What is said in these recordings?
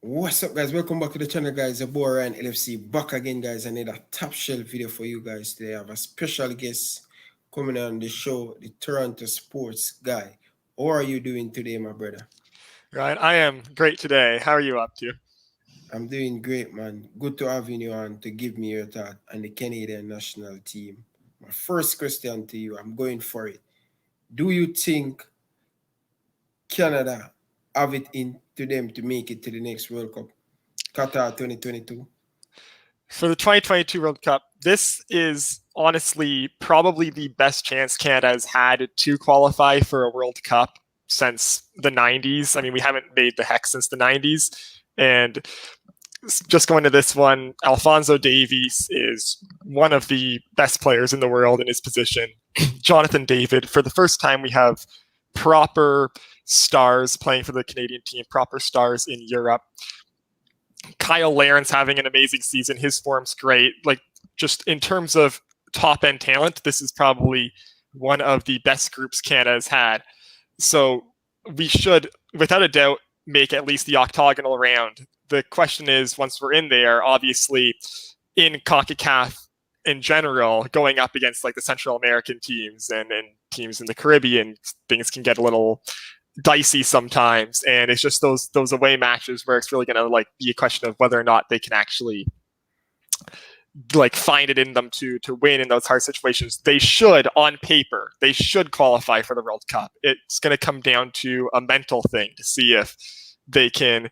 What's up, guys? Welcome back to the channel, guys. The boy Ryan LFC back again, guys. I need a top shelf video for you guys today. I have a special guest coming on the show, the Toronto sports guy. How are you doing today, my brother? Ryan, I am great today. How are you up to? I'm doing great, man. Good to have you on to give me your thought on the Canadian national team. My first question to you, I'm going for it. Do you think Canada have it into them to make it to the next World Cup, Qatar 2022? For the 2022 World Cup, this is honestly probably the best chance Canada has had to qualify for a World Cup since the 90s. I mean, we haven't made the hex since the 90s. And just going to this one, Alphonso Davies is one of the best players in the world in his position. Jonathan David, for the first time, we have proper stars playing for the Canadian team, proper stars in Europe. Kyle Laren's having an amazing season. His form's great. Like, just in terms of top end talent, this is probably one of the best groups Canada has had. So we should, without a doubt, make at least the octagonal round. The question is, once we're in there, obviously in CONCACAF in general, going up against like the Central American teams and teams in the Caribbean, things can get a little dicey sometimes, and it's just those away matches where it's really going to like be a question of whether or not they can actually like find it in them to win in those hard situations. They should, on paper, they should qualify for the World Cup. It's going to come down to a mental thing to see if they can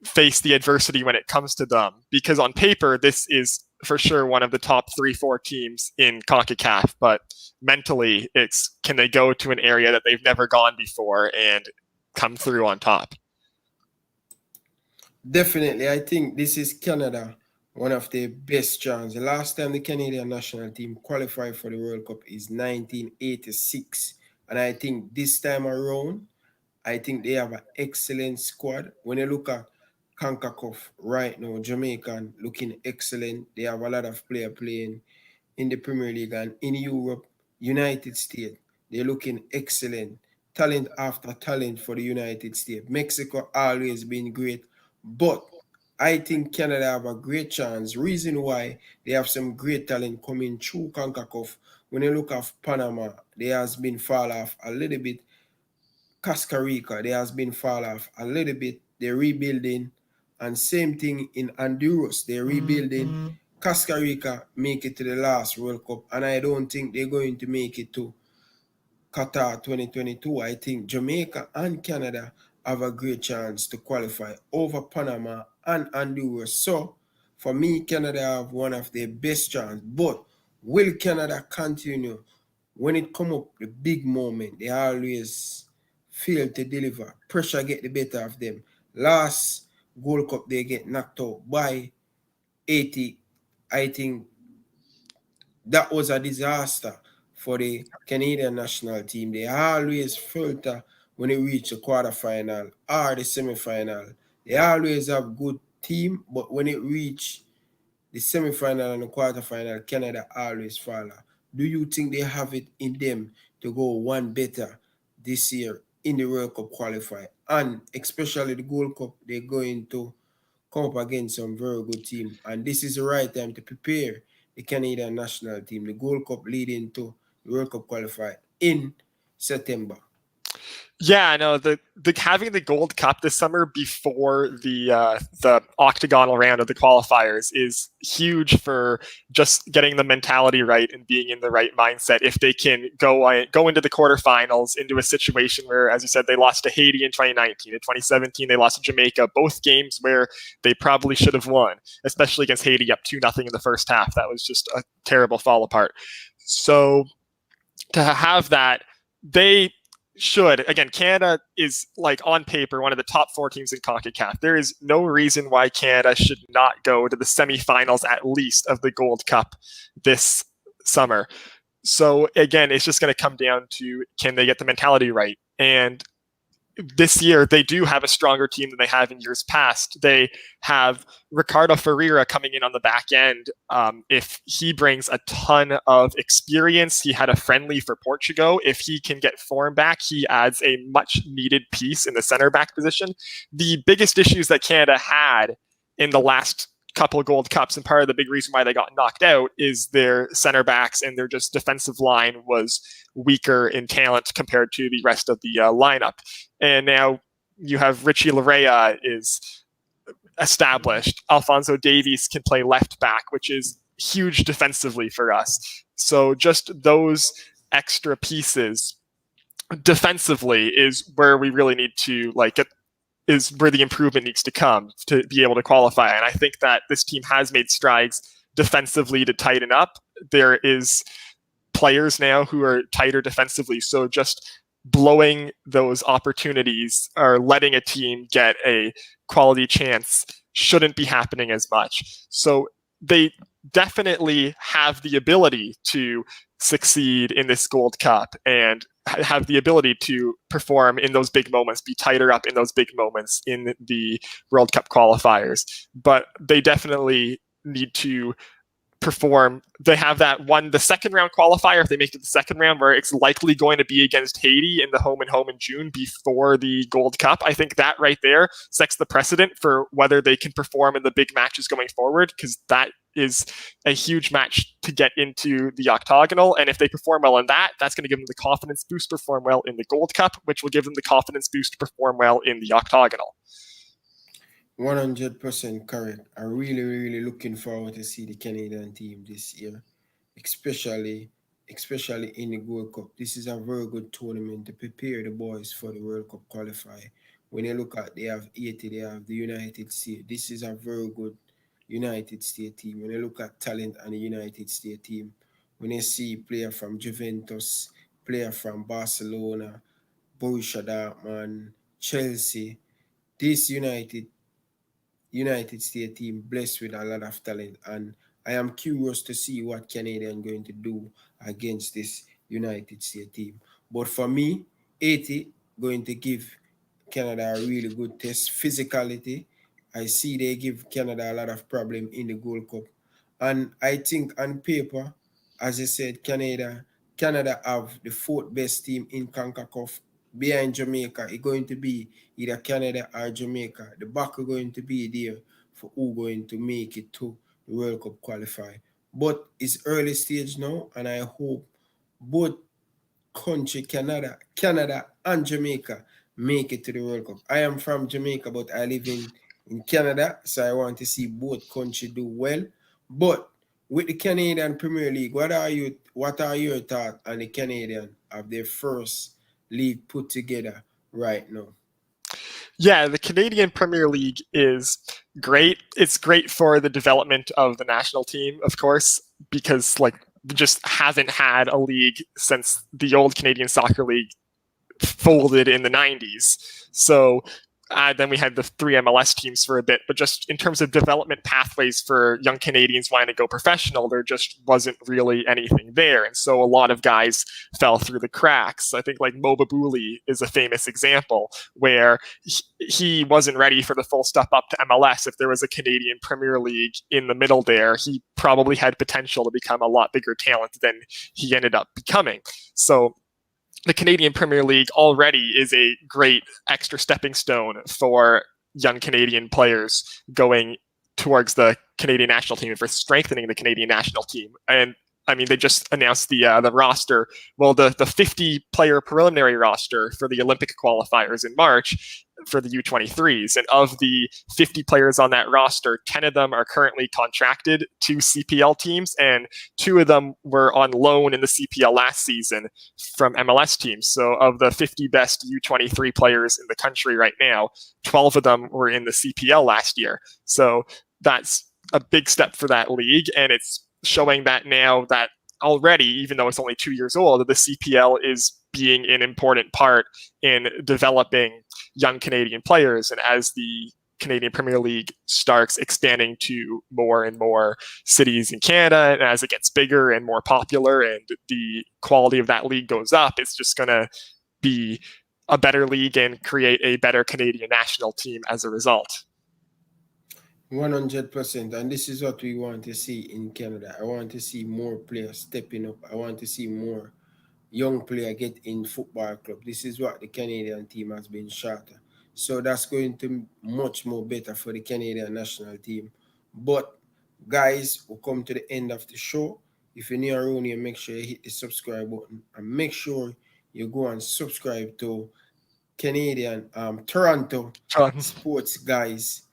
face the adversity when it comes to them, because on paper this is for sure one of the top 3-4 teams in CONCACAF, but mentally it's, can they go to an area that they've never gone before and come through on top? Definitely, I think this is Canada, one of the best chances. The last time the Canadian national team qualified for the World Cup is 1986. And I think this time around, I think they have an excellent squad. When you look at CONCACAF right now, Jamaican looking excellent. They have a lot of players playing in the Premier League and in Europe, United States. They're looking excellent. Talent after talent for the United States. Mexico always been great, but I think Canada have a great chance. Reason why they have some great talent coming through CONCACAF. When you look at Panama, there has been fall off a little bit. Costa Rica, there has been fall off a little bit. They're rebuilding. And same thing in Honduras, they're rebuilding. Costa Rica make it to the last World Cup, and I don't think they're going to make it to Qatar 2022. I think Jamaica and Canada have a great chance to qualify over Panama and Honduras. So, for me, Canada have one of their best chances. But will Canada continue when it come up the big moment? They always fail to deliver. Pressure get the better of them. Last Gold Cup, they get knocked out by 80. I think that was a disaster for the Canadian national team. They always filter when they reach the quarterfinal or the semifinal. They always have good team, but when it reach the semifinal and the quarterfinal, Canada always fall. Do you think they have it in them to go one better this year in the World Cup qualify? And especially the Gold Cup, they're going to come up against some very good team. And this is the right time to prepare the Canadian national team. The Gold Cup leading to the World Cup qualify in September. Yeah, no, the having the Gold Cup this summer before the octagonal round of the qualifiers is huge for just getting the mentality right and being in the right mindset. If they can go into the quarterfinals, into a situation where, as you said, they lost to Haiti in 2019, in 2017 they lost to Jamaica, both games where they probably should have won, especially against Haiti up 2-0 in the first half. That was just a terrible fall apart. So to have that, they should, again, Canada is like on paper one of the top 4 teams in CONCACAF. There is no reason why Canada should not go to the semifinals at least of the Gold Cup this summer. So again, it's just going to come down to, can they get the mentality right? And this year they do have a stronger team than they have in years past. They have Ricardo Ferreira coming in on the back end. If he brings a ton of experience, he had a friendly for Portugal. If he can get form back, he adds a much needed piece in the center back position. The biggest issues that Canada had in the last couple of Gold Cups, and part of the big reason why they got knocked out is their center backs and their just defensive line was weaker in talent compared to the rest of the lineup. And now you have Richie Larea is established. Alphonso Davies can play left back, which is huge defensively for us. So just those extra pieces defensively is where we really need to is where the improvement needs to come to be able to qualify. And I think that this team has made strides defensively to tighten up. There is players now who are tighter defensively. So just blowing those opportunities or letting a team get a quality chance shouldn't be happening as much. So they definitely have the ability to succeed in this Gold Cup and have the ability to perform in those big moments, be tighter up in those big moments in the World Cup qualifiers. But they definitely need to perform. They have the second round qualifier, if they make it to the second round, where it's likely going to be against Haiti in the home and home in June before the Gold Cup. I think that right there sets the precedent for whether they can perform in the big matches going forward, because that is a huge match to get into the octagonal. And if they perform well in that, that's going to give them the confidence boost to perform well in the Gold Cup, which will give them the confidence boost to perform well in the octagonal. 100% correct. I'm really, really looking forward to see the Canadian team this year, especially in the World Cup. This is a very good tournament to prepare the boys for the World Cup qualifier. When you look at, they have 80, they have the United States. This is a very good United States team. When you look at talent and the United States team, when you see player from Juventus, player from Barcelona, Borussia Dortmund, Chelsea, this United States team blessed with a lot of talent, and I am curious to see what Canadian going to do against this United States team. But for me, 80 going to give Canada a really good test. Physicality, I see they give Canada a lot of problem in the Gold Cup. And I think on paper, as I said, Canada have the fourth best team in CONCACAF behind Jamaica. It's going to be either Canada or Jamaica. The back are going to be there for who going to make it to the World Cup qualify. But it's early stage now, and I hope both country, Canada and Jamaica, make it to the World Cup. I am from Jamaica, but I live in Canada, so I want to see both countries do well. But with the Canadian Premier League, what are your thoughts on the Canadian of their first league put together right now? Yeah, the Canadian Premier League is great. It's great for the development of the national team, of course, because we just haven't had a league since the old Canadian Soccer League folded in the 90s. So then we had the 3 MLS teams for a bit, but just in terms of development pathways for young Canadians wanting to go professional, there just wasn't really anything there. And so a lot of guys fell through the cracks. I think Mo Babuli is a famous example where he wasn't ready for the full step up to MLS. If there was a Canadian Premier League in the middle there, he probably had potential to become a lot bigger talent than he ended up becoming. So the Canadian Premier League already is a great extra stepping stone for young Canadian players going towards the Canadian national team and for strengthening the Canadian national team. And I mean, they just announced the roster. Well, the 50-player preliminary roster for the Olympic qualifiers in March for the U23s. And of the 50 players on that roster, 10 of them are currently contracted to CPL teams, and 2 of them were on loan in the CPL last season from MLS teams. So of the 50 best U23 players in the country right now, 12 of them were in the CPL last year. So that's a big step for that league, and it's showing that now that already, even though it's only 2 years old, the CPL is being an important part in developing young Canadian players. And as the Canadian Premier League starts expanding to more and more cities in Canada, and as it gets bigger and more popular and the quality of that league goes up, it's just going to be a better league and create a better Canadian national team as a result. 100%. And this is what we want to see in Canada. I want to see more players stepping up. I want to see more young player get in football club. This is what the Canadian team has been short of. So that's going to be much more better for the Canadian national team. But guys, we'll come to the end of the show. If you're new around here, make sure you hit the subscribe button and make sure you go and subscribe to Canadian Toronto Sports Guys.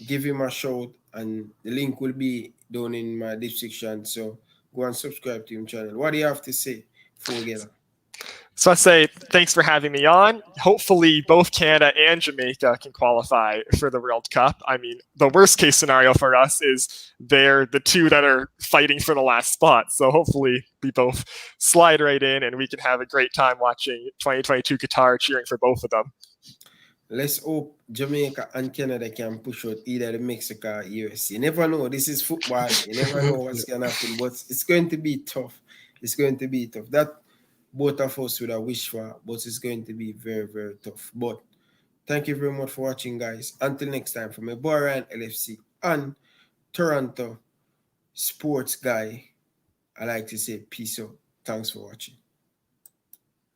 Give him a shout and the link will be down in my description. So go and subscribe to him channel. What do you have to say before we get on? So I say thanks for having me on. Hopefully both Canada and Jamaica can qualify for the World Cup. I mean, the worst case scenario for us is they're the two that are fighting for the last spot. So hopefully we both slide right in and we can have a great time watching 2022 Qatar, cheering for both of them. Let's hope Jamaica and Canada can push out either the Mexico or US. You never know. This is football. You never know what's going to happen. But it's going to be tough. It's going to be tough. That both of us would have wished for, but it's going to be very, very tough. But thank you very much for watching, guys. Until next time, from my boy Ryan LFC and Toronto Sports Guy, I like to say peace out. Thanks for watching.